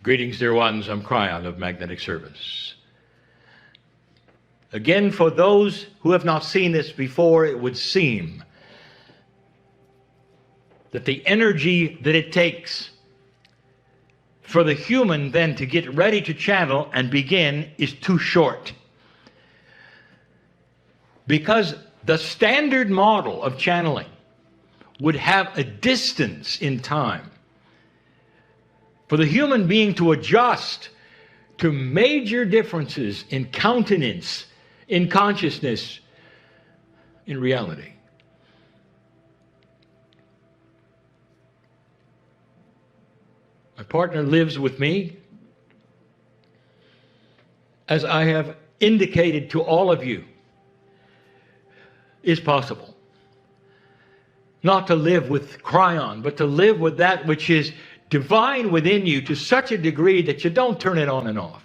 Greetings, dear ones. I'm Kryon of Magnetic Service. Again, for those who have not seen this before, it would seem that the energy that it takes for the human then to get ready to channel and begin is too short. Because the standard model of channeling would have a distance in time for the human being to adjust to major differences in countenance, in consciousness, in reality. My partner lives with me. As I have indicated to all of you, is possible. Not to live with Kryon, but to live with that which is divine within you to such a degree that you don't turn it on and off.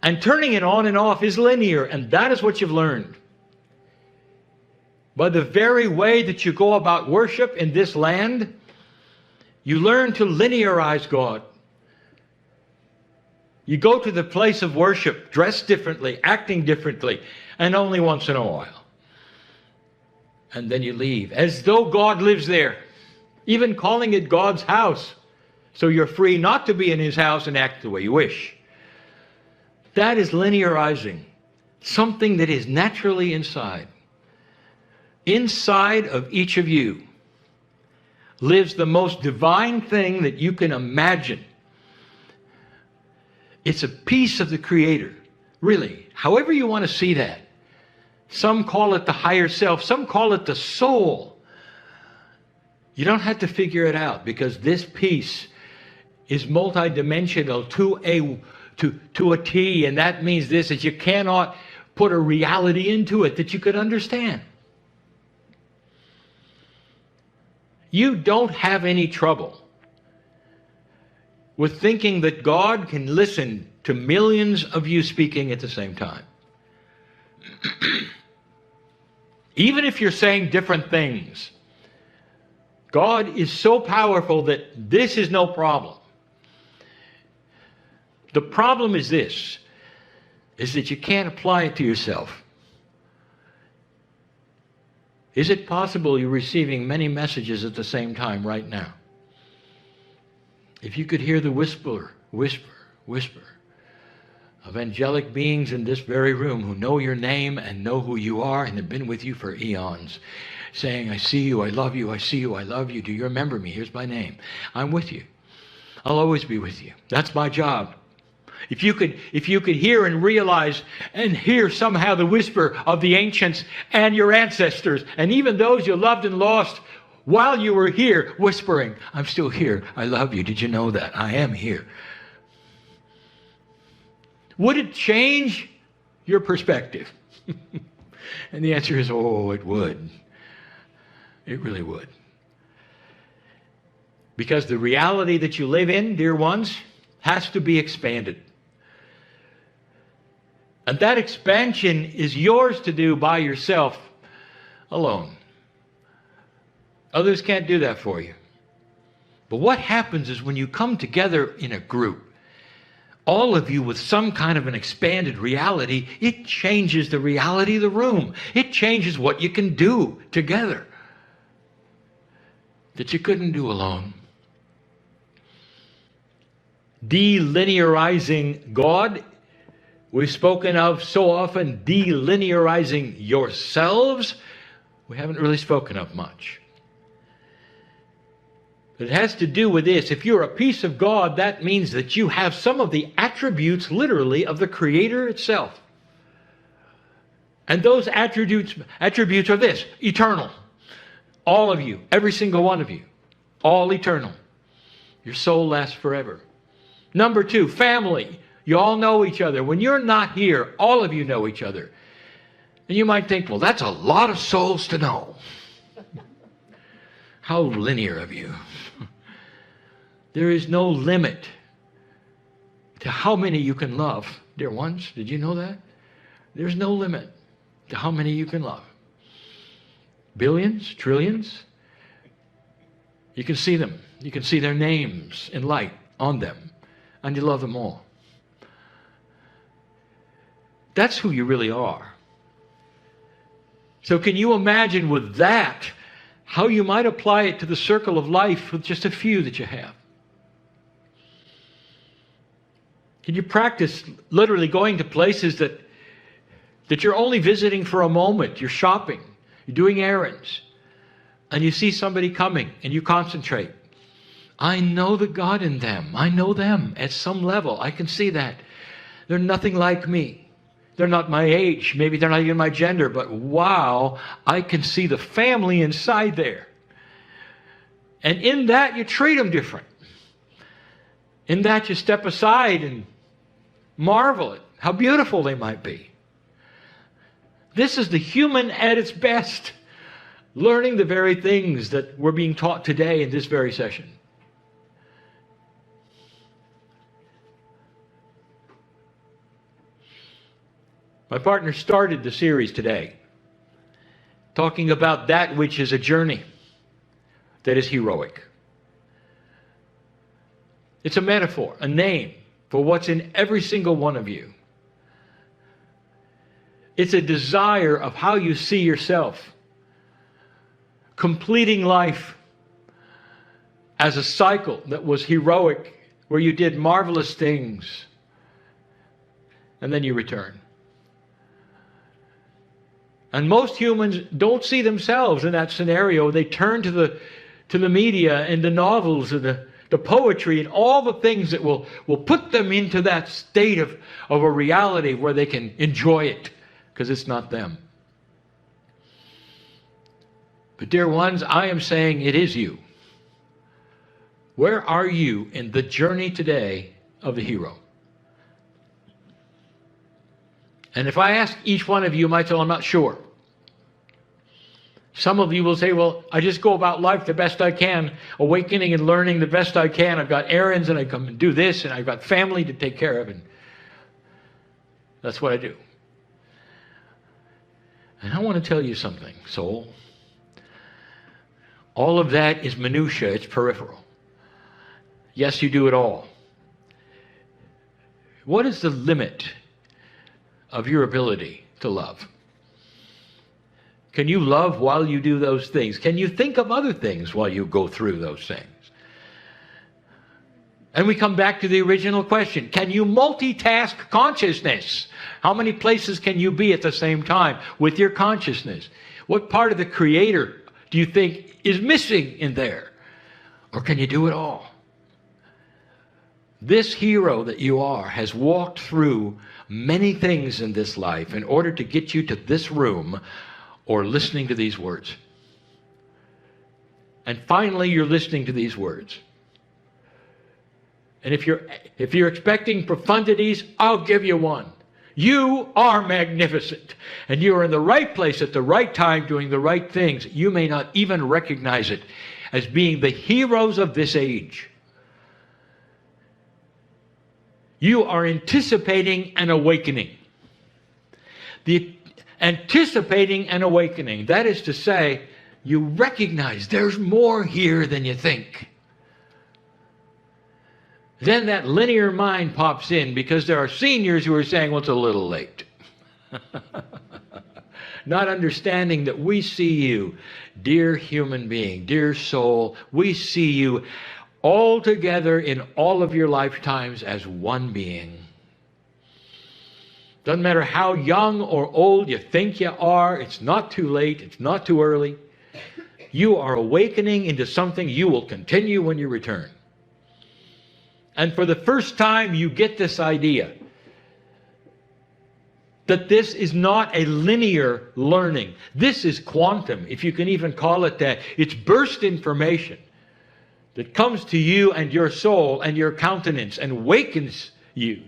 And turning it on and off is linear, and that is what you've learned. By the very way that you go about worship in this land, you learn to linearize God. You go to the place of worship, dressed differently, acting differently, and only once in a while. And then you leave, as though God lives there. Even calling it God's house, so you're free not to be in His house and act the way you wish. That is linearizing something that is naturally inside. Inside of each of you lives the most divine thing that you can imagine. It's a piece of the Creator, really, however you want to see that. Some call it the higher self, some call it the soul. You don't have to figure it out, because this piece is multidimensional to a T, and that means this, that you cannot put a reality into it that you could understand. You don't have any trouble with thinking that God can listen to millions of you speaking at the same time. Even if you're saying different things, God is so powerful that this is no problem. The problem is this, is that you can't apply it to yourself. Is it possible you're receiving many messages at the same time right now? If you could hear the whisper of angelic beings in this very room who know your name and know who you are and have been with you for eons, saying, I see you, I love you, I see you, I love you. Do you remember me? Here's my name. I'm with you. I'll always be with you. That's my job. If you could hear and realize and hear somehow the whisper of the ancients and your ancestors and even those you loved and lost while you were here whispering, I'm still here, I love you. Did you know that? I am here. Would it change your perspective? And the answer is, oh, it would. It really would. Because the reality that you live in, dear ones, has to be expanded. And that expansion is yours to do by yourself alone. Others can't do that for you. But what happens is when you come together in a group, all of you with some kind of an expanded reality, it changes the reality of the room. It changes what you can do together that you couldn't do alone. Delinearizing God, we've spoken of so often. Delinearizing yourselves, we haven't really spoken of much. It has to do with this. If you're a piece of God, that means that you have some of the attributes, literally, of the Creator itself. And those attributes are this: eternal. All of you, every single one of you, all eternal. Your soul lasts forever. Number two, family. You all know each other. When you're not here, all of you know each other. And you might think, well, that's a lot of souls to know. How linear of you. There is no limit to how many you can love, dear ones. Did you know that? There's no limit to how many you can love. Billions, trillions. You can see them. You can see their names in light on them, and you love them all. That's who you really are. So can you imagine with that how you might apply it to the circle of life with just a few that you have? Can you practice literally going to places that you're only visiting for a moment? You're shopping, you're doing errands, and you see somebody coming and you concentrate. I know the God in them. I know them at some level. I can see that. They're nothing like me. They're not my age. Maybe they're not even my gender, but wow, I can see the family inside there. And in that, you treat them different. In that, you step aside and marvel at how beautiful they might be. This is the human at its best, learning the very things that we're being taught today in this very session. My partner started the series today talking about that which is a journey that is heroic. It's a metaphor, a name for what's in every single one of you. It's a desire of how you see yourself, completing life as a cycle that was heroic, where you did marvelous things, and then you return. And most humans don't see themselves in that scenario. They turn to the media and the novels and the poetry and all the things that will put them into that state of a reality where they can enjoy it, because it's not them. But dear ones, I am saying it is you. Where are you in the journey today of the hero? And if I ask each one of you, you might say, well, I'm not sure. Some of you will say, well, I just go about life the best I can, awakening and learning the best I can. I've got errands and I come and do this, and I've got family to take care of, and that's what I do. And I want to tell you something, soul. All of that is minutia, it's peripheral. Yes, you do it all. What is the limit of your ability to love? Can you love while you do those things? Can you think of other things while you go through those things? And we come back to the original question. Can you multitask consciousness? How many places can you be at the same time with your consciousness? What part of the Creator do you think is missing in there? Or can you do it all? This hero that you are has walked through many things in this life in order to get you to this room or listening to these words. And finally, you're listening to these words. And if you're expecting profundities, I'll give you one. You are magnificent. And you are in the right place at the right time doing the right things. You may not even recognize it as being the heroes of this age. You are anticipating an awakening. Anticipating an awakening. That is to say, you recognize there's more here than you think. Then that linear mind pops in, because there are seniors who are saying, well, it's a little late. Not understanding that we see you, dear human being, dear soul, we see you all together in all of your lifetimes as one being. Doesn't matter how young or old you think you are, it's not too late, it's not too early. You are awakening into something you will continue when you return. And for the first time, you get this idea that this is not a linear learning. This is quantum, if you can even call it that. It's burst information that comes to you and your soul and your countenance and wakens you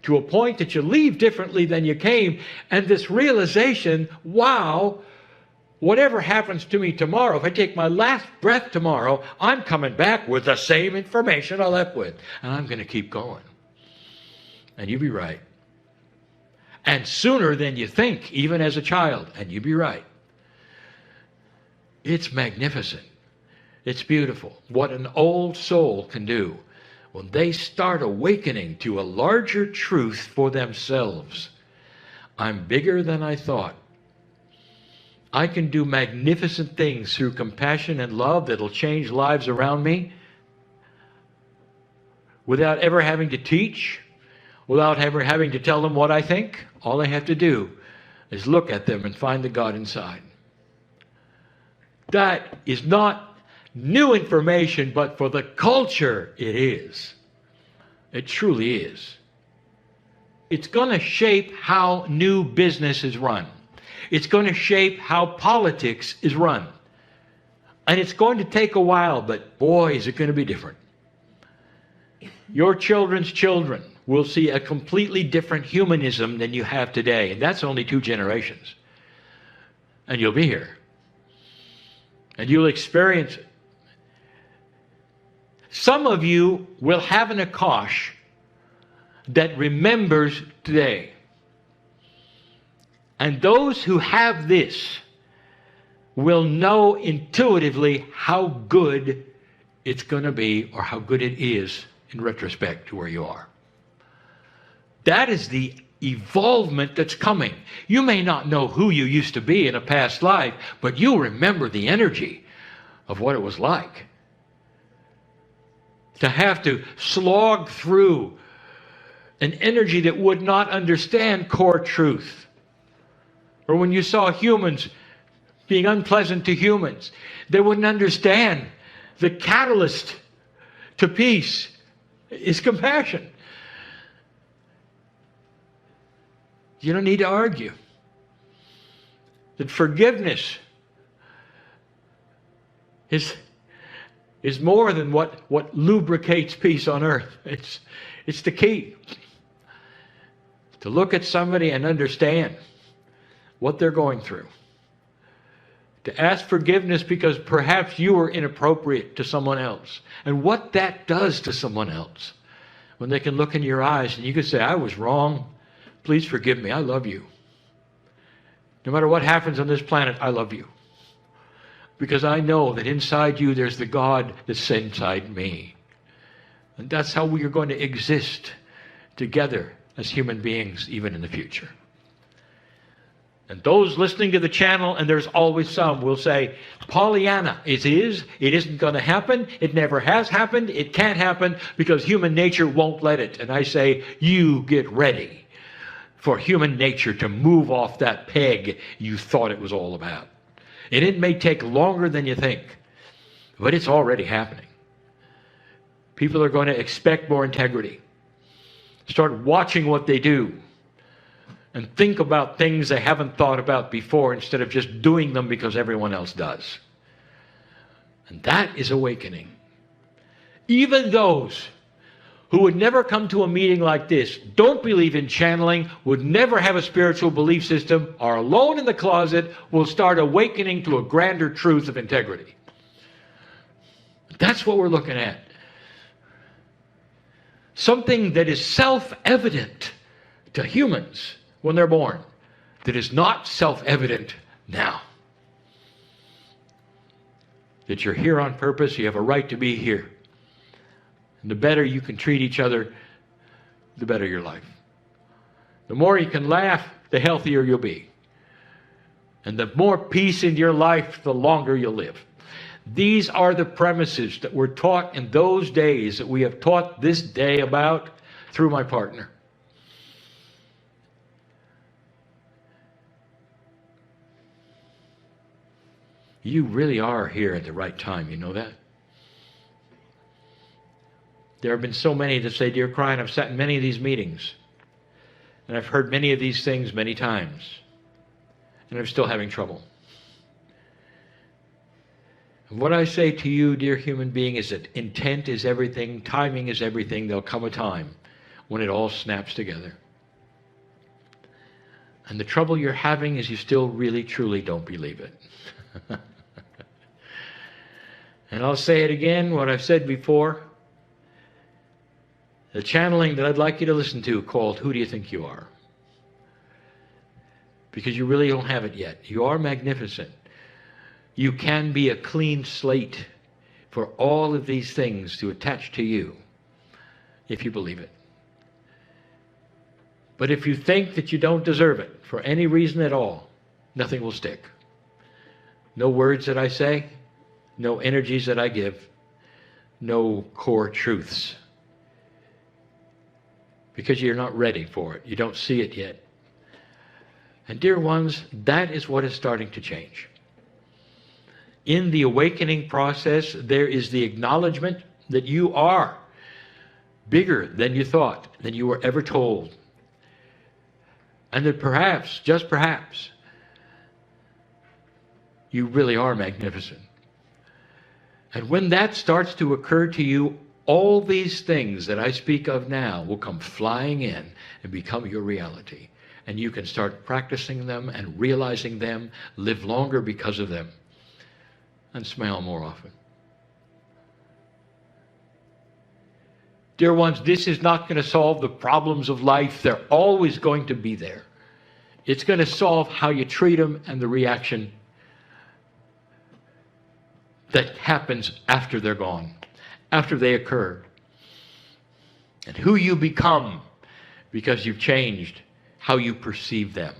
to a point that you leave differently than you came. And this realization, wow, whatever happens to me tomorrow, if I take my last breath tomorrow, I'm coming back with the same information I left with. And I'm going to keep going. And you'd be right. And sooner than you think, even as a child. And you'd be right. It's magnificent. It's beautiful. What an old soul can do when they start awakening to a larger truth for themselves. I'm bigger than I thought. I can do magnificent things through compassion and love that'll change lives around me without ever having to teach, without ever having to tell them what I think. All I have to do is look at them and find the God inside. That is not new information, but for the culture, it is. It truly is. It's going to shape how new business is run. It's going to shape how politics is run. And it's going to take a while, but boy, is it going to be different. Your children's children will see a completely different humanism than you have today. And that's only 2 generations. And you'll be here. And you'll experience it. Some of you will have an Akash that remembers today. And those who have this will know intuitively how good it's going to be, or how good it is in retrospect to where you are. That is the evolvement that's coming. You may not know who you used to be in a past life, but you'll remember the energy of what it was like to have to slog through an energy that would not understand core truth. Or when you saw humans being unpleasant to humans, they wouldn't understand the catalyst to peace is compassion. You don't need to argue that forgiveness is more than what lubricates peace on earth. It's the key. To look at somebody and understand what they're going through. To ask forgiveness because perhaps you were inappropriate to someone else. And what that does to someone else. When they can look in your eyes and you can say, I was wrong. Please forgive me. I love you. No matter what happens on this planet, I love you. Because I know that inside you there's the God that's inside me. And that's how we are going to exist together as human beings even in the future. And those listening to the channel, and there's always some, will say, Pollyanna, it isn't going to happen, it never has happened, it can't happen because human nature won't let it. And I say, you get ready for human nature to move off that peg you thought it was all about. And it may take longer than you think, but it's already happening. People are going to expect more integrity. Start watching what they do. And think about things they haven't thought about before instead of just doing them because everyone else does. And that is awakening. Even those who would never come to a meeting like this, don't believe in channeling, would never have a spiritual belief system, are alone in the closet, will start awakening to a grander truth of integrity. That's what we're looking at. Something that is self-evident to humans when they're born, that is not self-evident now. That you're here on purpose, you have a right to be here. And the better you can treat each other, the better your life. The more you can laugh, the healthier you'll be. And the more peace in your life, the longer you'll live. These are the premises that were taught in those days that we have taught this day about through my partner. You really are here at the right time, you know that? There have been so many that say, Dear Kryon, I've sat in many of these meetings, and I've heard many of these things many times, and I'm still having trouble. And what I say to you, dear human being, is that intent is everything, timing is everything. There'll come a time when it all snaps together. And the trouble you're having is you still really, truly don't believe it. And I'll say it again, what I've said before. The channeling that I'd like you to listen to called Who Do You Think You Are? Because you really don't have it yet. You are magnificent. You can be a clean slate for all of these things to attach to you. if you believe it. But if you think that you don't deserve it for any reason at all, nothing will stick. No words that I say, no energies that I give, no core truths. Because you're not ready for it. You don't see it yet. And dear ones, that is what is starting to change. In the awakening process, there is the acknowledgement that you are bigger than you thought, than you were ever told. And that perhaps, just perhaps, you really are magnificent. And when that starts to occur to you, all these things that I speak of now will come flying in and become your reality. And you can start practicing them and realizing them, live longer because of them, and smile more often. Dear ones, this is not going to solve the problems of life. They're always going to be there. It's going to solve how you treat them and the reaction that happens after they're gone, after they occur, and who you become because you've changed how you perceive them.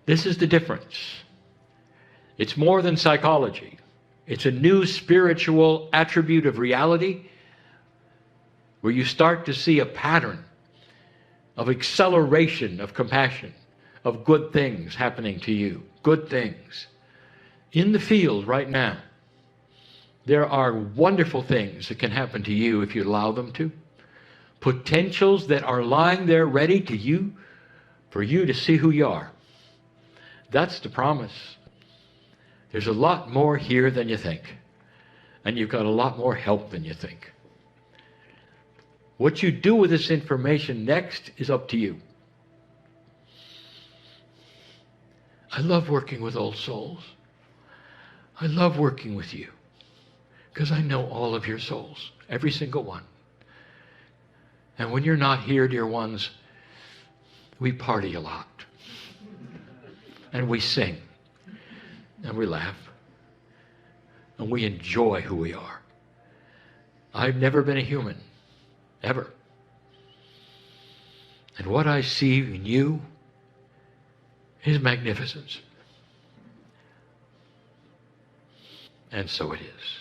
This is the difference. It's more than psychology. It's a new spiritual attribute of reality where you start to see a pattern of acceleration of compassion, of good things happening to you, good things. In the field right now, there are wonderful things that can happen to you if you allow them to. Potentials that are lying there ready to you, for you to see who you are. That's the promise. There's a lot more here than you think. And you've got a lot more help than you think. What you do with this information next is up to you. I love working with old souls. I love working with you because I know all of your souls, every single one. And when you're not here, dear ones, we party a lot. And we sing. And we laugh. And we enjoy who we are. I've never been a human. Ever. And what I see in you is magnificence. And so it is.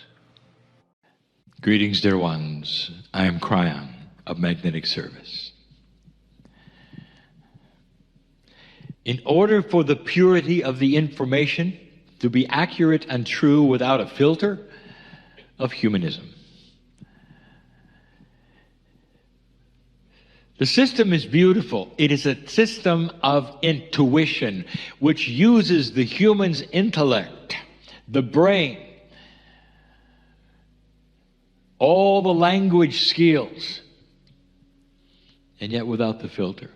Greetings, dear ones. I am Kryon of Magnetic Service. In order for the purity of the information to be accurate and true without a filter of humanism, the system is beautiful. It is a system of intuition which uses the human's intellect, the brain, all the language skills, and yet without the filter.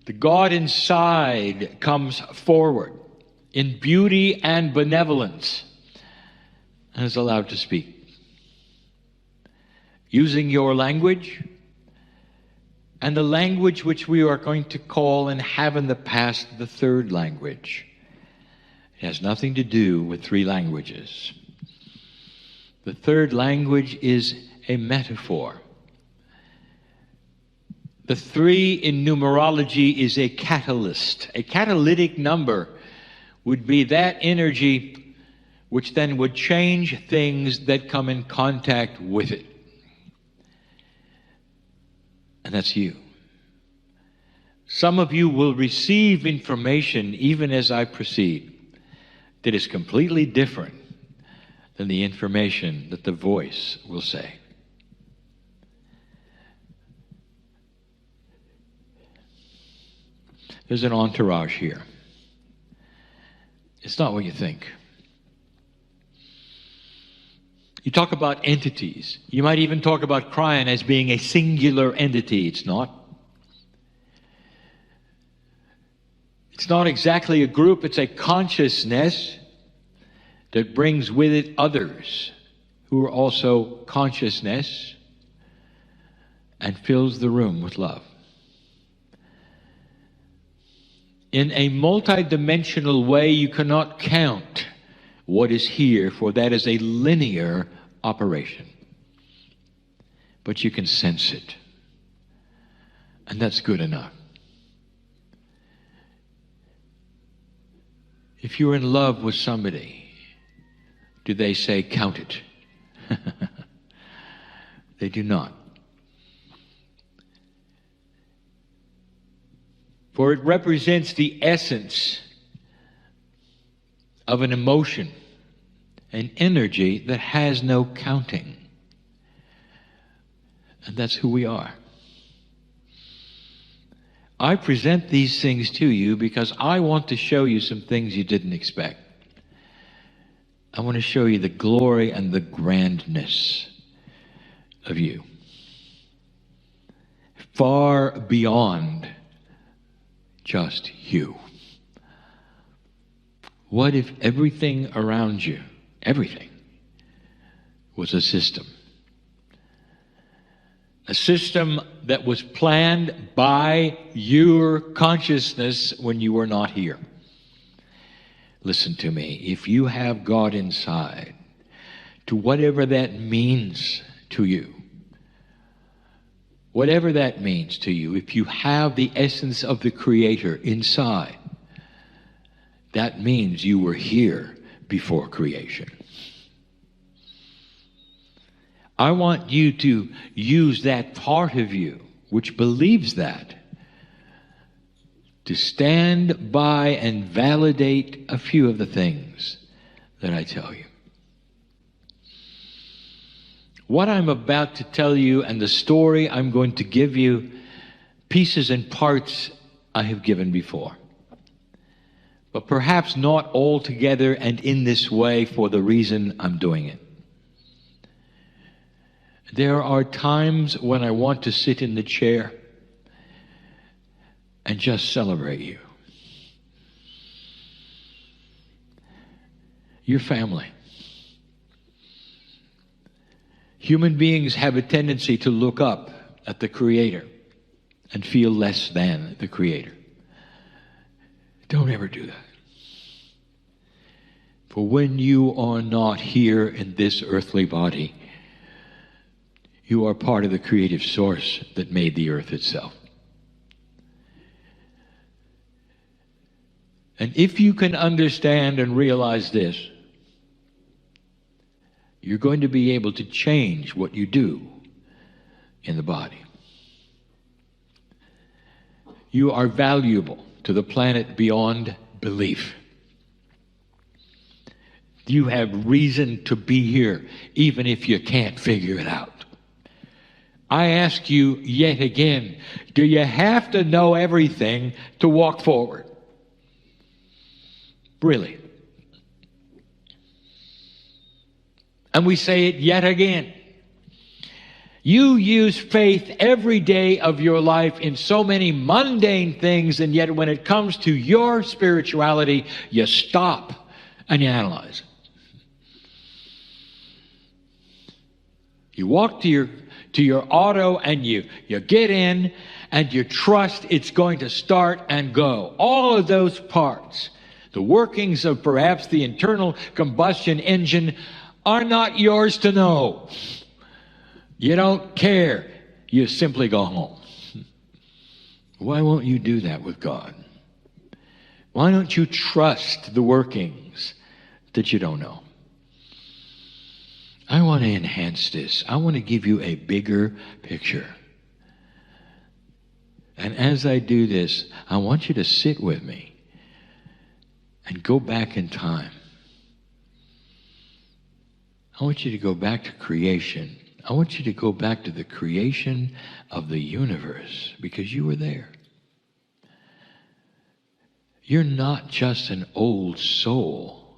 The God inside comes forward in beauty and benevolence and is allowed to speak. Using your language and the language which we are going to call and have in the past the third language. It has nothing to do with three languages. The third language is a metaphor. The three in numerology is a catalyst. A catalytic number would be that energy which then would change things that come in contact with it. And that's you. Some of you will receive information even as I proceed that is completely different than the information that the voice will say. There's an entourage here. It's not what you think. You talk about entities. You might even talk about Kryon as being a singular entity. It's not. It's not exactly a group. It's a consciousness that brings with it others who are also consciousness and fills the room with love. In a multidimensional way, you cannot count what is here, for that is a linear operation. but you can sense it. And that's good enough. If you're in love with somebody, do they say, count it? They do not. For it represents the essence of an emotion, an energy that has no counting. And that's who we are. I present these things to you because I want to show you some things you didn't expect. I want to show you the glory and the grandness of you. Far beyond just you. What if everything around you, everything, was a system? A system that was planned by your consciousness when you were not here. Listen to me. If you have God inside, to whatever that means to you, whatever that means to you, if you have the essence of the Creator inside, that means you were here before creation. I want you to use that part of you which believes that to stand by and validate a few of the things that I tell you. What I'm about to tell you and the story I'm going to give you, pieces and parts I have given before. But perhaps not all together and in this way for the reason I'm doing it. There are times when I want to sit in the chair and just celebrate you. Your family. Human beings have a tendency to look up at the Creator and feel less than the Creator. Don't ever do that. For when you are not here in this earthly body, you are part of the creative source that made the earth itself. And if you can understand and realize this, you're going to be able to change what you do in the body. You are valuable to the planet beyond belief. You have reason to be here, even if you can't figure it out. I ask you yet again, do you have to know everything to walk forward? Really? And we say it yet again. You use faith every day of your life in so many mundane things, and yet when it comes to your spirituality, you stop and you analyze it. You walk to your auto and you get in and you trust it's going to start and go. All of those parts, the workings of perhaps the internal combustion engine, are not yours to know. You don't care. You simply go home. Why won't you do that with God? Why don't you trust the workings that you don't know? I want to enhance this. I want to give you a bigger picture. And as I do this, I want you to sit with me and go back in time. I want you to go back to creation. I want you to go back to the creation of the universe, because you were there. You're not just an old soul.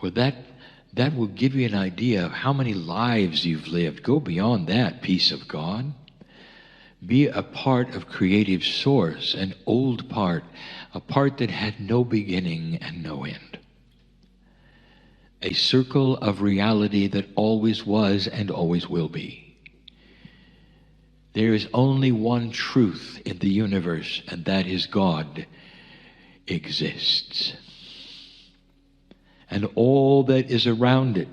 For that will give you an idea of how many lives you've lived. Go beyond that, piece of God. Be a part of creative source, an old part, a part that had no beginning and no end. A circle of reality that always was and always will be. There is only one truth in the universe, and that is God exists. And all that is around it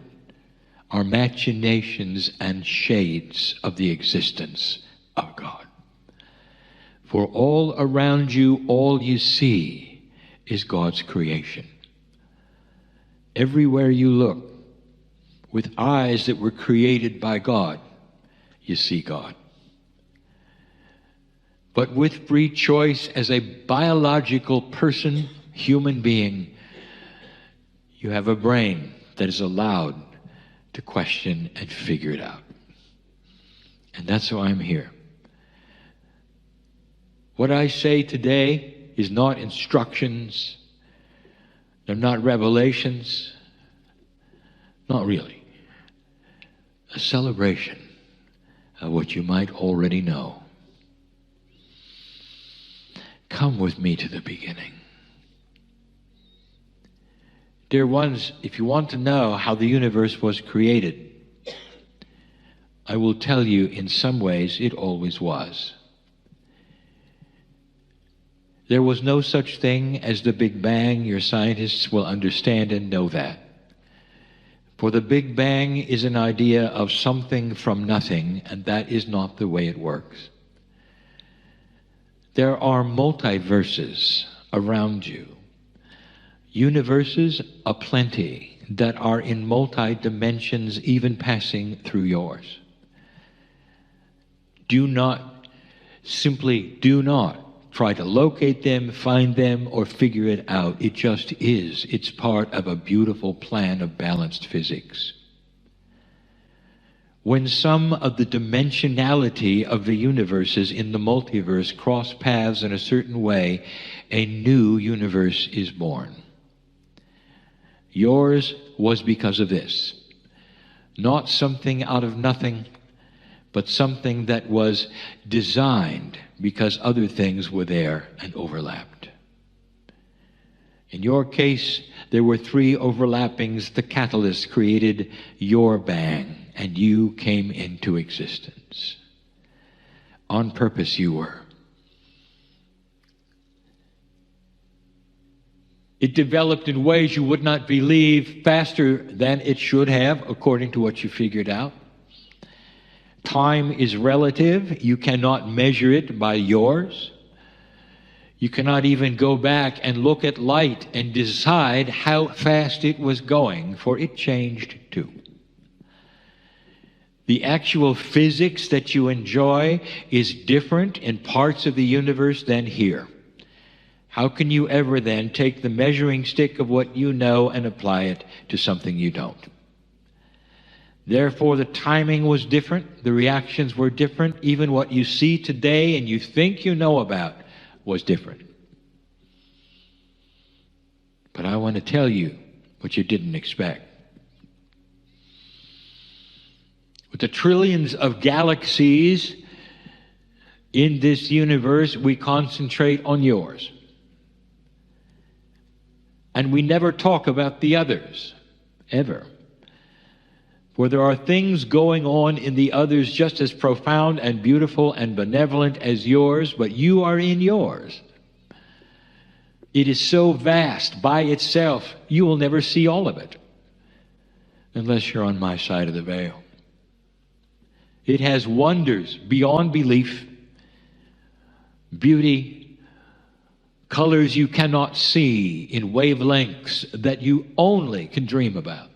are machinations and shades of the existence of God. For all around you, all you see is God's creation. Everywhere you look, with eyes that were created by God, you see God. But with free choice, as a biological person, human being, you have a brain that is allowed to question and figure it out. And that's why I'm here. What I say today is not instructions, they're not revelations, not really. A celebration of what you might already know. Come with me to the beginning. Dear ones, if you want to know how the universe was created, I will tell you in some ways it always was. There was no such thing as the Big Bang. Your scientists will understand and know that. For the Big Bang is an idea of something from nothing, and that is not the way it works. There are multiverses around you. Universes aplenty that are in multi-dimensions, even passing through yours. Do not try to locate them, find them, or figure it out. It just is. It's part of a beautiful plan of balanced physics. When some of the dimensionality of the universes in the multiverse cross paths in a certain way, a new universe is born. Yours was because of this. Not something out of nothing, but something that was designed because other things were there and overlapped. In your case, there were 3 overlappings. The catalyst created your bang, and you came into existence. On purpose you were. It developed in ways you would not believe, faster than it should have, according to what you figured out. Time is relative. You cannot measure it by yours. You cannot even go back and look at light and decide how fast it was going, for it changed too. The actual physics that you enjoy is different in parts of the universe than here. How can you ever then take the measuring stick of what you know and apply it to something you don't? Therefore, the timing was different, the reactions were different, even what you see today and you think you know about was different. But I want to tell you what you didn't expect. With the trillions of galaxies in this universe, we concentrate on yours. And we never talk about the others, ever. For there are things going on in the others just as profound and beautiful and benevolent as yours, but you are in yours. It is so vast by itself, you will never see all of it, unless you're on my side of the veil. It has wonders beyond belief, beauty, colors you cannot see in wavelengths that you only can dream about.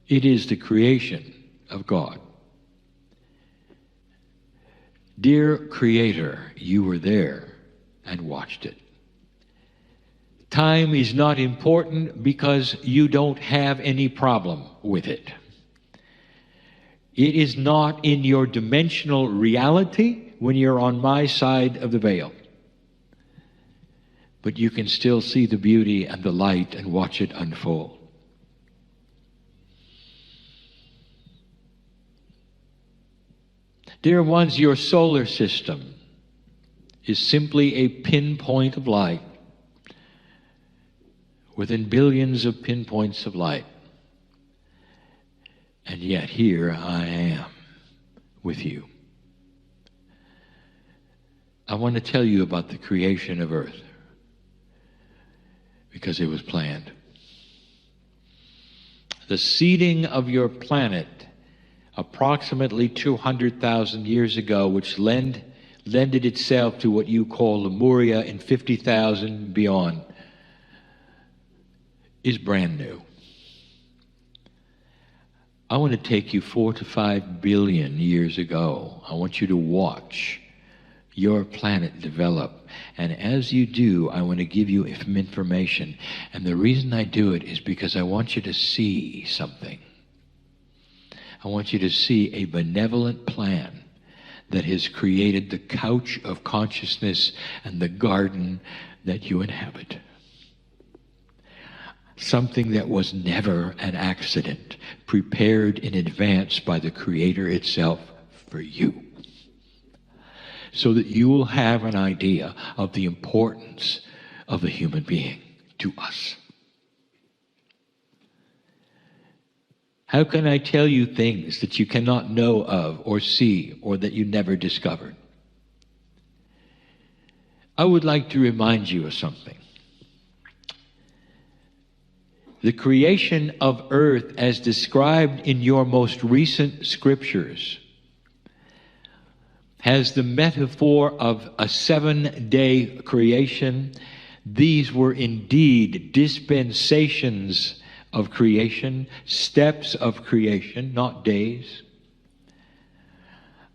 It is the creation of God. Dear Creator, you were there and watched it. Time is not important because you don't have any problem with it. It is not in your dimensional reality when you're on my side of the veil. But you can still see the beauty and the light and watch it unfold. Dear ones, your solar system is simply a pinpoint of light within billions of pinpoints of light. And yet here I am with you. I want to tell you about the creation of earth because it was planned. The seeding of your planet approximately 200,000 years ago, which lended itself to what you call Lemuria in 50,000 beyond, is brand new. I want to take you 4 to 5 billion years ago. I want you to watch your planet develop. And as you do, I want to give you information. And the reason I do it is because I want you to see something. I want you to see a benevolent plan that has created the couch of consciousness and the garden that you inhabit. Something that was never an accident, prepared in advance by the Creator itself for you, so that you will have an idea of the importance of the human being to us. How can I tell you things that you cannot know of or see or that you never discovered? I would like to remind you of something. The creation of earth as described in your most recent scriptures has the metaphor of a 7-day creation. These were indeed dispensations of creation, steps of creation, not days.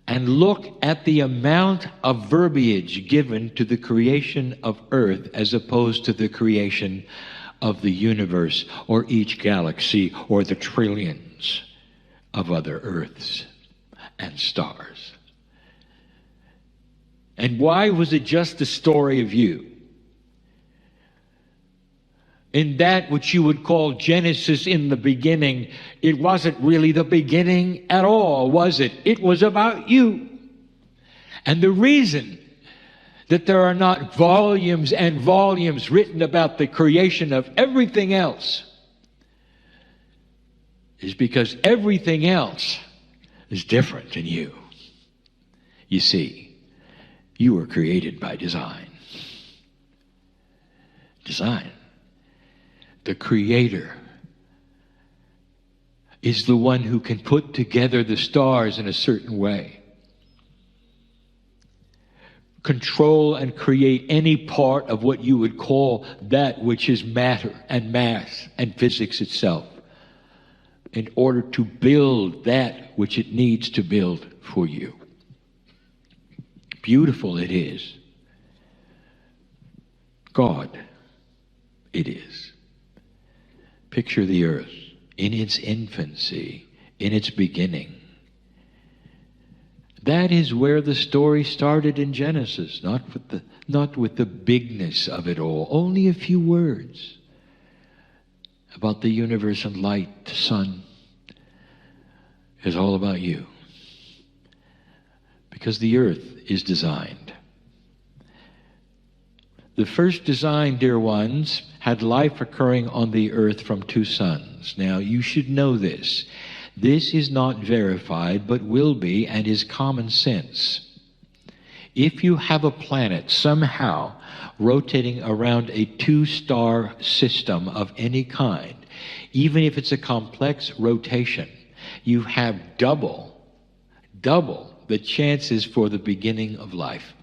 And look at the amount of verbiage given to the creation of earth as opposed to the creation of the universe or each galaxy or the trillions of other earths and stars. And why was it just the story of you? In that which you would call Genesis in the beginning, it wasn't really the beginning at all, was it? It was about you. And the reason that there are not volumes and volumes written about the creation of everything else is because everything else is different than you. You see, you were created by design. Design. The Creator is the one who can put together the stars in a certain way, control and create any part of what you would call that which is matter and mass and physics itself in order to build that which it needs to build for you. Beautiful it is. God, it is. Picture the earth in its infancy, in its beginning. That is where the story started in Genesis, not with the bigness of it all. Only a few words about the universe and light, the sun. Is all about you. Because the earth is designed. The first design, dear ones, had life occurring on the earth from 2 suns. Now, you should know this. This is not verified, but will be, and is common sense. If you have a planet somehow rotating around a 2-star system of any kind, even if it's a complex rotation, you have double the chances for the beginning of life.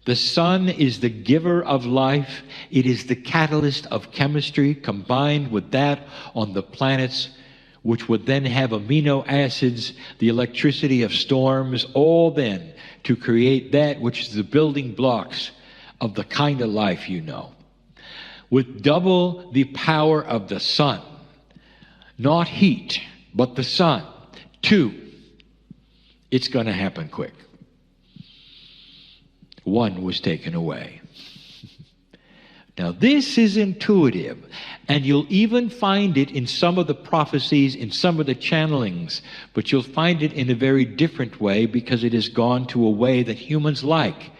The sun is the giver of life. It is the catalyst of chemistry combined with that on the planets, which would then have amino acids, the electricity of storms, all then to create that which is the building blocks of the kind of life you know. With double the power of the sun, not heat, but the sun, 2, it's going to happen quick. 1 was taken away. Now this is intuitive, and you'll even find it in some of the prophecies, in some of the channelings, but you'll find it in a very different way because it has gone to a way that humans like,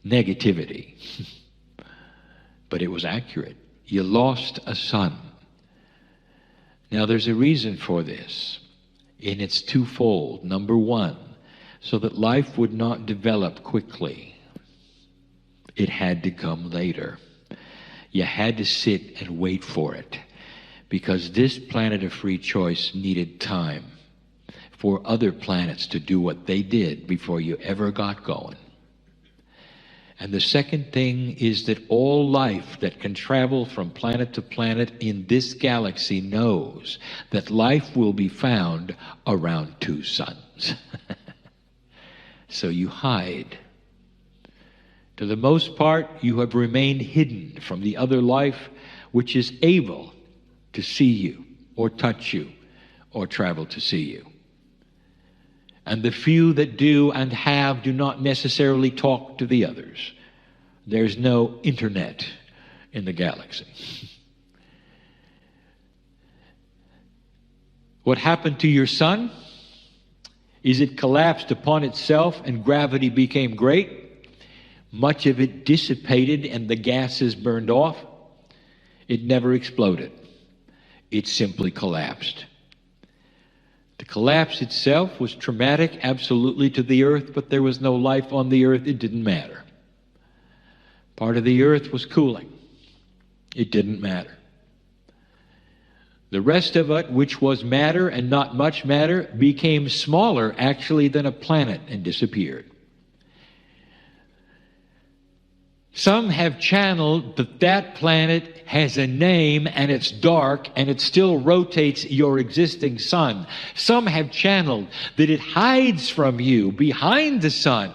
negativity. But it was accurate. You lost a son. Now there's a reason for this, and it's twofold. Number 1, so that life would not develop quickly. It had to come later. You had to sit and wait for it because this planet of free choice needed time for other planets to do what they did before you ever got going. And the second thing is that all life that can travel from planet to planet in this galaxy knows that life will be found around two suns. So you hide. To the most part, you have remained hidden from the other life which is able to see you or touch you or travel to see you. And the few that do and have do not necessarily talk to the others. There's no internet in the galaxy. What happened to your sun is it collapsed upon itself and gravity became great. Much of it dissipated and the gases burned off. It never exploded. It simply collapsed. The collapse itself was traumatic, absolutely, to the earth, but there was no life on the earth. It didn't matter. Part of the earth was cooling. It didn't matter. The rest of it, which was matter and not much matter, became smaller, actually, than a planet and disappeared. Some have channeled that that planet has a name and it's dark and it still rotates your existing sun. Some have channeled that it hides from you behind the sun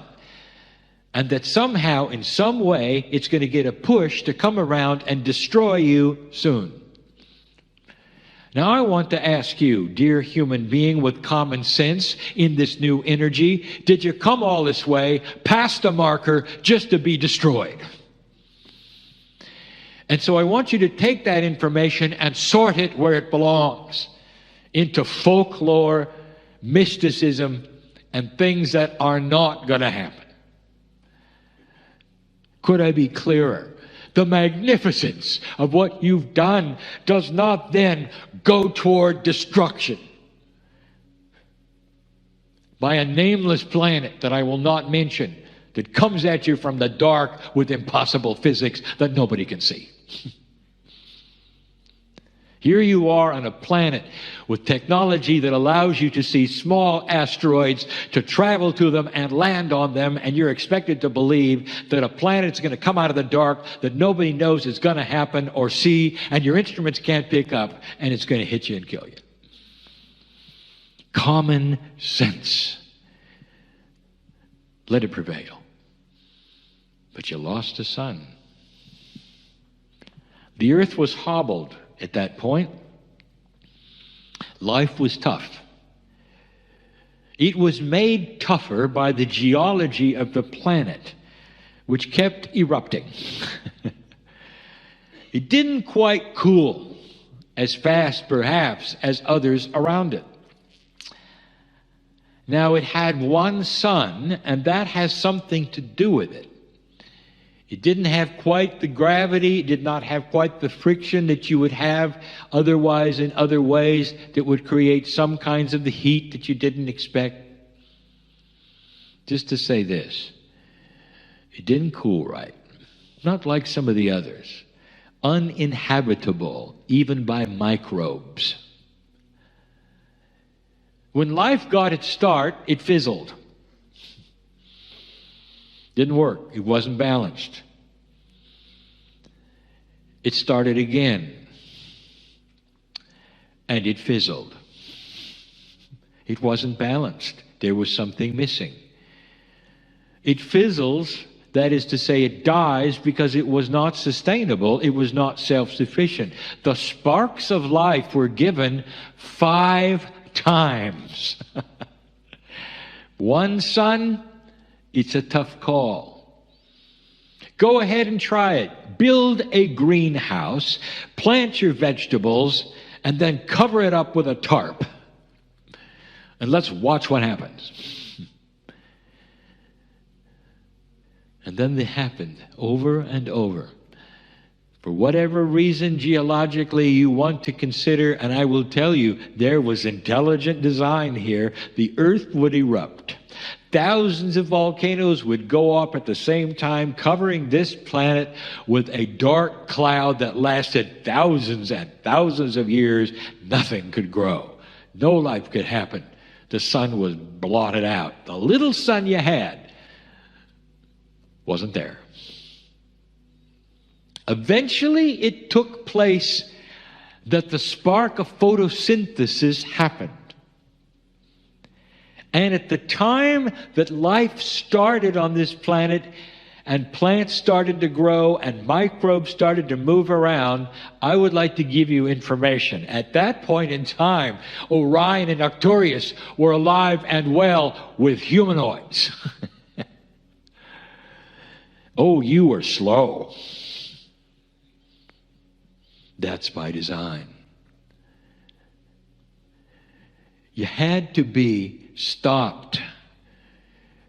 and that somehow, in some way, it's going to get a push to come around and destroy you soon. Now, I want to ask you, dear human being with common sense in this new energy, did you come all this way past the marker just to be destroyed? And so I want you to take that information and sort it where it belongs, into folklore, mysticism, and things that are not going to happen. Could I be clearer? The magnificence of what you've done does not then go toward destruction by a nameless planet that I will not mention, that comes at you from the dark with impossible physics that nobody can see. Here you are on a planet with technology that allows you to see small asteroids, to travel to them and land on them, and you're expected to believe that a planet's going to come out of the dark that nobody knows is going to happen or see, and your instruments can't pick up, and it's going to hit you and kill you. Common sense. Let it prevail. But you lost the sun. The earth was hobbled at that point. Life was tough. It was made tougher by the geology of the planet, which kept erupting. It didn't quite cool as fast, perhaps, as others around it. Now, it had one sun, and that has something to do with it. It didn't have quite the gravity, it did not have quite the friction that you would have otherwise in other ways that would create some kinds of the heat that you didn't expect. Just to say this, it didn't cool right. Not like some of the others. Uninhabitable, even by microbes. When life got its start, it fizzled. Didn't work. It wasn't balanced. It started again. And it fizzled. It wasn't balanced. There was something missing. It fizzles, that is to say, it dies because it was not sustainable. It was not self-sufficient. The sparks of life were given 5 times. One sun, it's a tough call. Go ahead and try it. Build a greenhouse, plant your vegetables, and then cover it up with a tarp. And let's watch what happens. And then it happened over and over. For whatever reason geologically you want to consider, and I will tell you, there was intelligent design here, the earth would erupt. Thousands of volcanoes would go up at the same time, covering this planet with a dark cloud that lasted thousands and thousands of years. Nothing could grow. No life could happen. The sun was blotted out. The little sun you had wasn't there. Eventually, it took place that the spark of photosynthesis happened. And at the time that life started on this planet and plants started to grow and microbes started to move around, I would like to give you information. At that point in time, Orion and Arcturus were alive and well with humanoids. Oh, you were slow. That's by design. You had to be stopped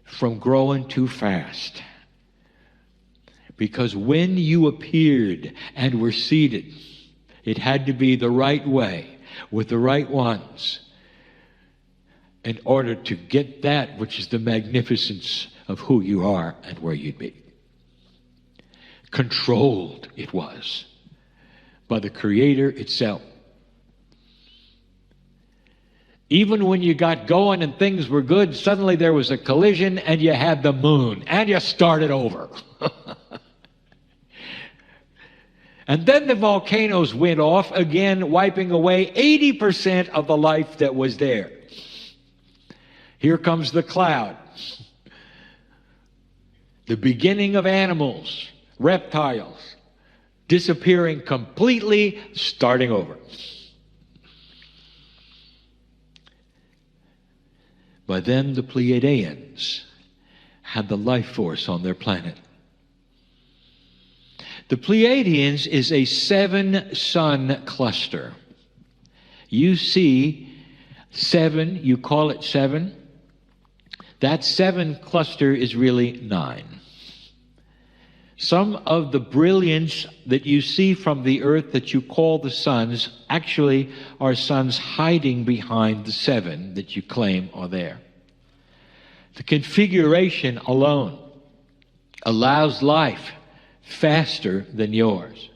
from growing too fast. Because when you appeared and were seated, it had to be the right way, with the right ones, in order to get that which is the magnificence of who you are and where you'd be. Controlled it was by the Creator itself. Even when you got going and things were good, suddenly there was a collision and you had the moon and you started over. And then the volcanoes went off again, wiping away 80% of the life that was there. Here comes the cloud. The beginning of animals, reptiles, disappearing completely, starting over. By then, the Pleiadians had the life force on their planet. The Pleiadians is a 7-sun cluster. You see 7, you call it 7. That 7 cluster is really 9. Some of the brilliance that you see from the earth that you call the suns actually are suns hiding behind the 7 that you claim are there. The configuration alone allows life faster than yours.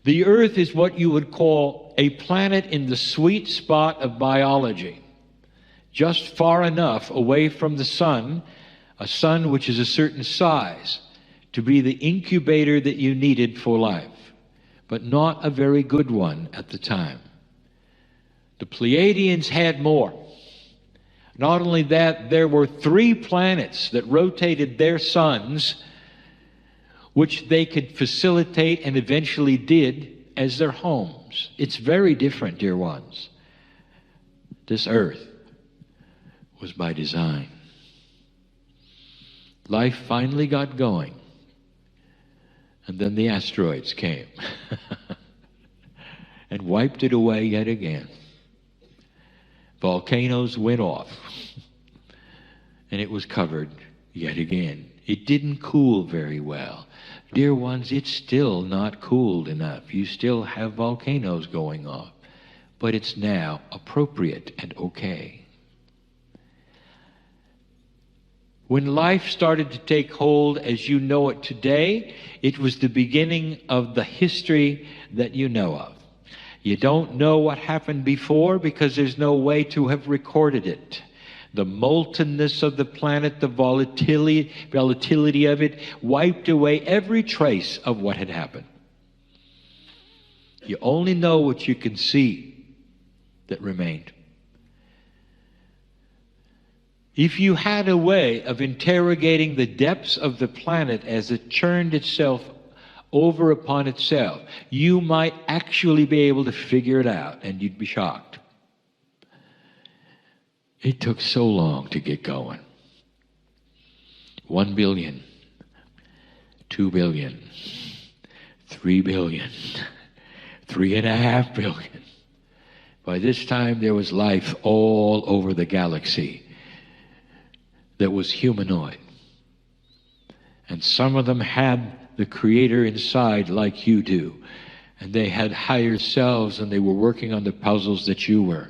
The earth is what you would call a planet in the sweet spot of biology, just far enough away from the sun, a sun which is a certain size, to be the incubator that you needed for life, but not a very good one at the time. The Pleiadians had more. Not only that, there were 3 planets that rotated their suns, which they could facilitate and eventually did as their homes. It's very different, dear ones. This earth was by design. Life finally got going. And then the asteroids came and wiped it away yet again. Volcanoes went off and it was covered yet again. It didn't cool very well. Dear ones, it's still not cooled enough. You still have volcanoes going off. But it's now appropriate and okay. When life started to take hold as you know it today, it was the beginning of the history that you know of. You don't know what happened before because there's no way to have recorded it. The moltenness of the planet, the volatility of it, wiped away every trace of what had happened. You only know what you can see that remained. If you had a way of interrogating the depths of the planet as it churned itself over upon itself, you might actually be able to figure it out, and you'd be shocked. It took so long to get going. 1 billion, 2 billion, 3 billion, 3.5 billion. By this time, there was life all over the galaxy that was humanoid. And some of them had the Creator inside like you do. And they had higher selves and they were working on the puzzles that you were.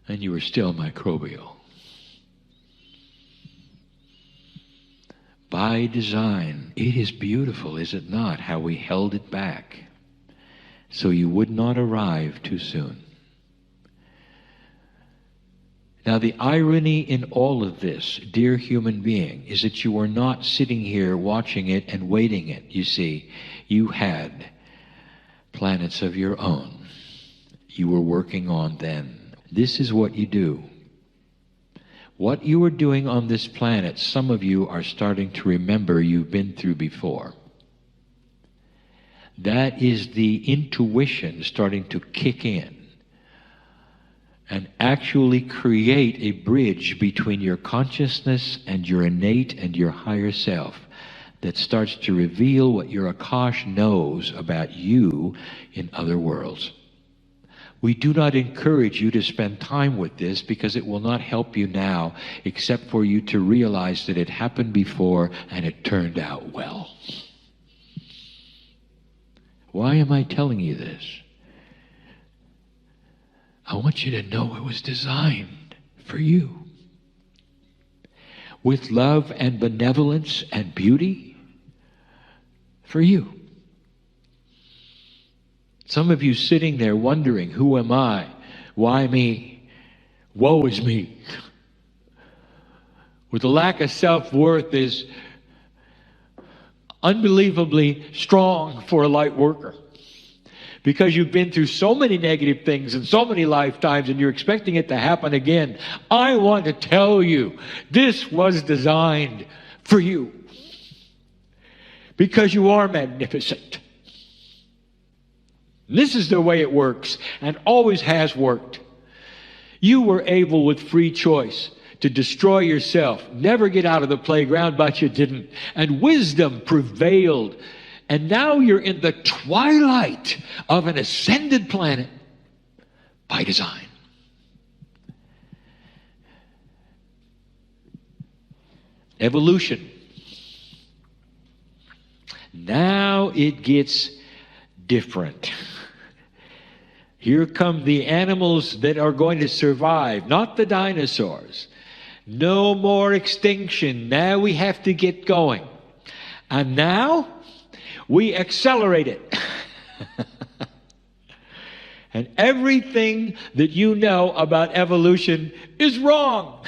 and you were still microbial. By design, it is beautiful, is it not, how we held it back so you would not arrive too soon. Now, the irony in all of this, dear human being, is that you are not sitting here watching it and waiting it. You see, you had planets of your own you were working on then. This is what you do. What you are doing on this planet, some of you are starting to remember you've been through before. That is the intuition starting to kick in and actually create a bridge between your consciousness and your innate and your higher self that starts to reveal what your Akash knows about you in other worlds. We do not encourage you to spend time with this because it will not help you now except for you to realize that it happened before and it turned out well. Why am I telling you this? I want you to know it was designed for you. With love and benevolence and beauty for you. Some of you sitting there wondering, who am I? Why me? Woe is me. With a lack of self-worth is unbelievably strong for a light worker. Because you've been through so many negative things in so many lifetimes and you're expecting it to happen again. I want to tell you, this was designed for you. Because you are magnificent. This is the way it works and always has worked. You were able with free choice to destroy yourself, never get out of the playground, but you didn't. And wisdom prevailed. And now you're in the twilight of an ascended planet by design. Evolution. Now it gets different. Here come the animals that are going to survive, not the dinosaurs. No more extinction. Now we have to get going. And now we accelerate it. And everything that you know about evolution is wrong.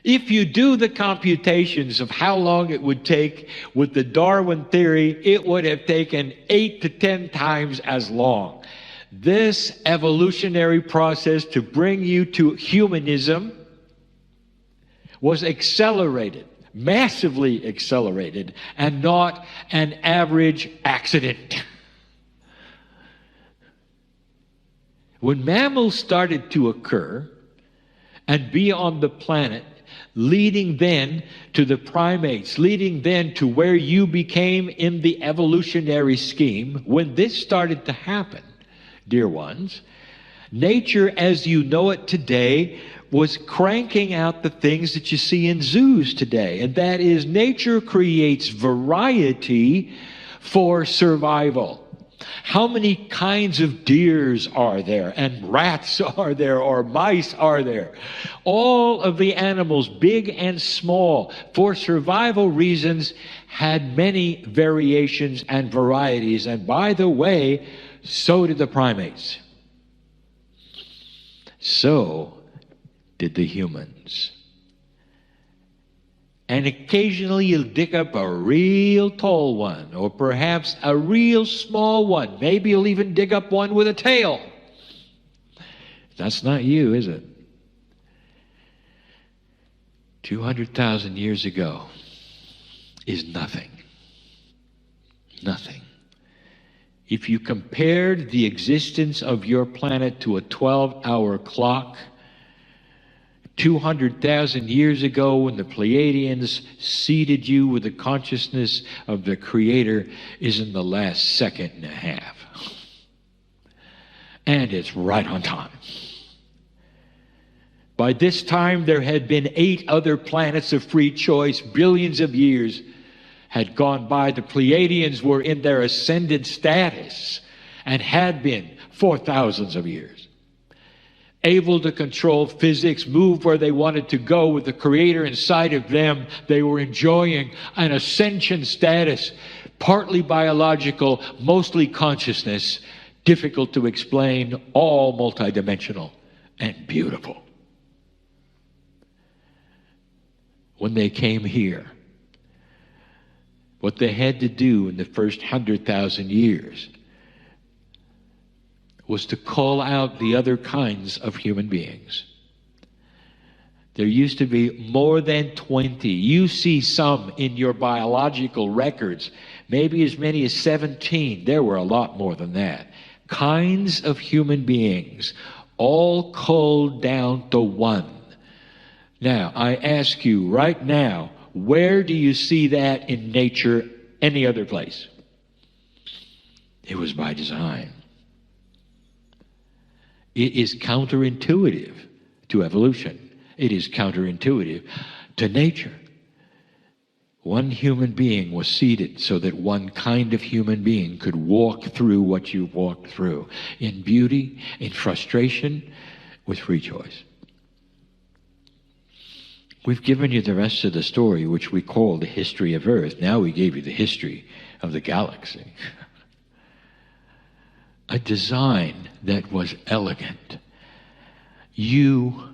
If you do the computations of how long it would take with the Darwin theory, it would have taken 8 to 10 times as long. This evolutionary process to bring you to humanism was accelerated, massively accelerated, and not an average accident. When mammals started to occur and be on the planet, leading then to the primates, leading then to where you became in the evolutionary scheme, when this started to happen, dear ones, nature as you know it today was cranking out the things that you see in zoos today. And that is, nature creates variety for survival. How many kinds of deers are there, and rats are there, or mice are there? All of the animals, big and small, for survival reasons, had many variations and varieties. And by the way, so did the primates. So did the humans. And occasionally you'll dig up a real tall one, or perhaps a real small one. Maybe you'll even dig up one with a tail. That's not you, is it? 200,000 years ago is nothing. Nothing. If you compared the existence of your planet to a 12-hour clock, 200,000 years ago when the Pleiadians seeded you with the consciousness of the Creator is in the last second and a half. And it's right on time. By this time there had been 8 other planets of free choice. Billions of years had gone by. The Pleiadians were in their ascended status and had been for thousands of years. Able to control physics, move where they wanted to go with the Creator inside of them. They were enjoying an ascension status, partly biological, mostly consciousness, difficult to explain, all multidimensional and beautiful. When they came here, what they had to do in the first 100,000 years was to call out the other kinds of human beings. There used to be more than 20. You see some in your biological records, maybe as many as 17. There were a lot more than that. Kinds of human beings, all culled down to one. Now, I ask you right now, where do you see that in nature any other place? It was by design. It is counterintuitive to evolution. It is counterintuitive to nature. One human being was seeded so that one kind of human being could walk through what you walked through, in beauty, in frustration, with free choice. We've given you the rest of the story, which we call the history of Earth. Now we gave you the history of the galaxy. A design that was elegant. You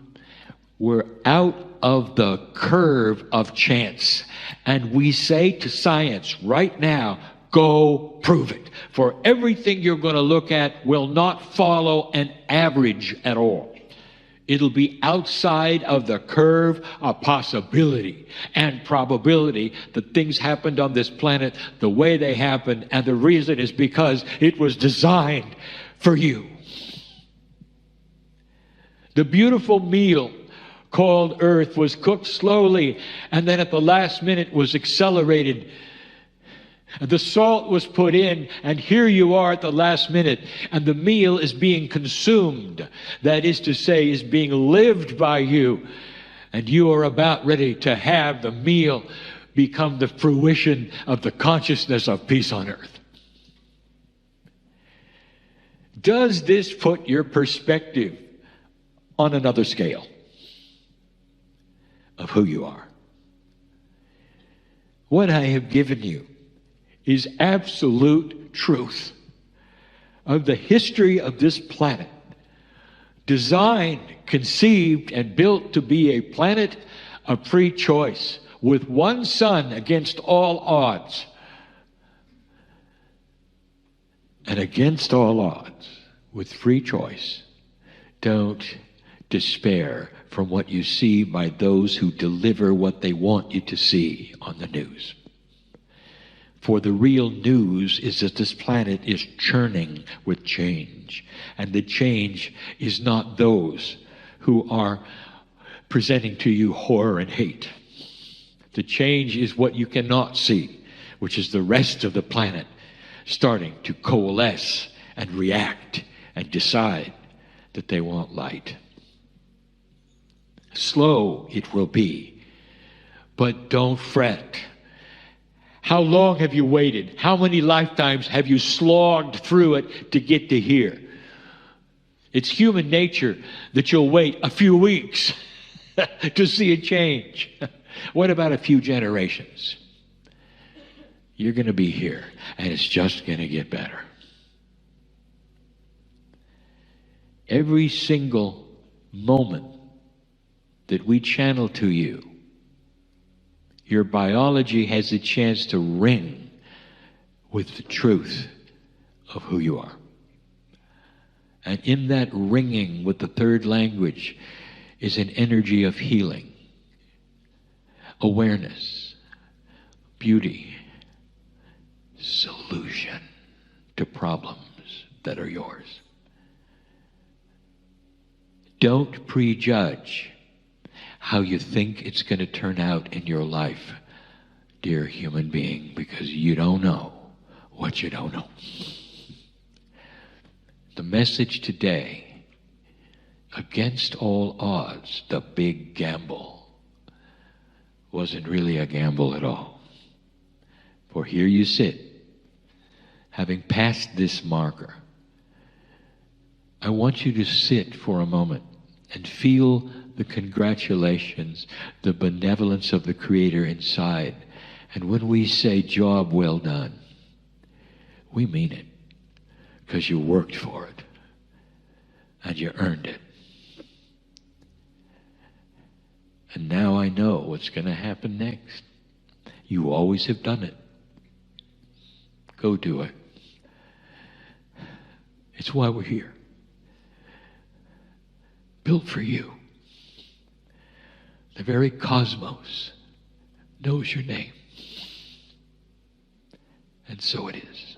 were out of the curve of chance. And we say to science right now, go prove it. For everything you're going to look at will not follow an average at all. It'll be outside of the curve of possibility and probability that things happened on this planet the way they happened, and the reason is because it was designed for you. The beautiful meal called Earth was cooked slowly, and then at the last minute was accelerated. The salt was put in, and here you are at the last minute, and the meal is being consumed. That is to say, is being lived by you. And you are about ready to have the meal become the fruition of the consciousness of peace on earth. Does this put your perspective on another scale of who you are? What I have given you is absolute truth of the history of this planet, designed, conceived, and built to be a planet of free choice, with one sun against all odds. And against all odds, with free choice, don't despair from what you see by those who deliver what they want you to see on the news. For the real news is that this planet is churning with change. And the change is not those who are presenting to you horror and hate. The change is what you cannot see, which is the rest of the planet starting to coalesce and react and decide that they want light. Slow it will be, but don't fret. How long have you waited? How many lifetimes have you slogged through it to get to here? It's human nature that you'll wait a few weeks to see a change. What about a few generations? You're going to be here, and it's just going to get better. Every single moment that we channel to you, your biology has a chance to ring with the truth of who you are. And in that ringing with the third language is an energy of healing, awareness, beauty, solution to problems that are yours. Don't prejudge how you think it's going to turn out in your life, dear human being, because you don't know what you don't know. The message today, against all odds, the big gamble, wasn't really a gamble at all. For here you sit, having passed this marker, I want you to sit for a moment and feel the congratulations, the benevolence of the Creator inside. And when we say, job well done, we mean it, because you worked for it and you earned it. And now I know what's going to happen next. You always have done it. Go do it. It's why we're here. Built for you. The very cosmos knows your name. And so it is.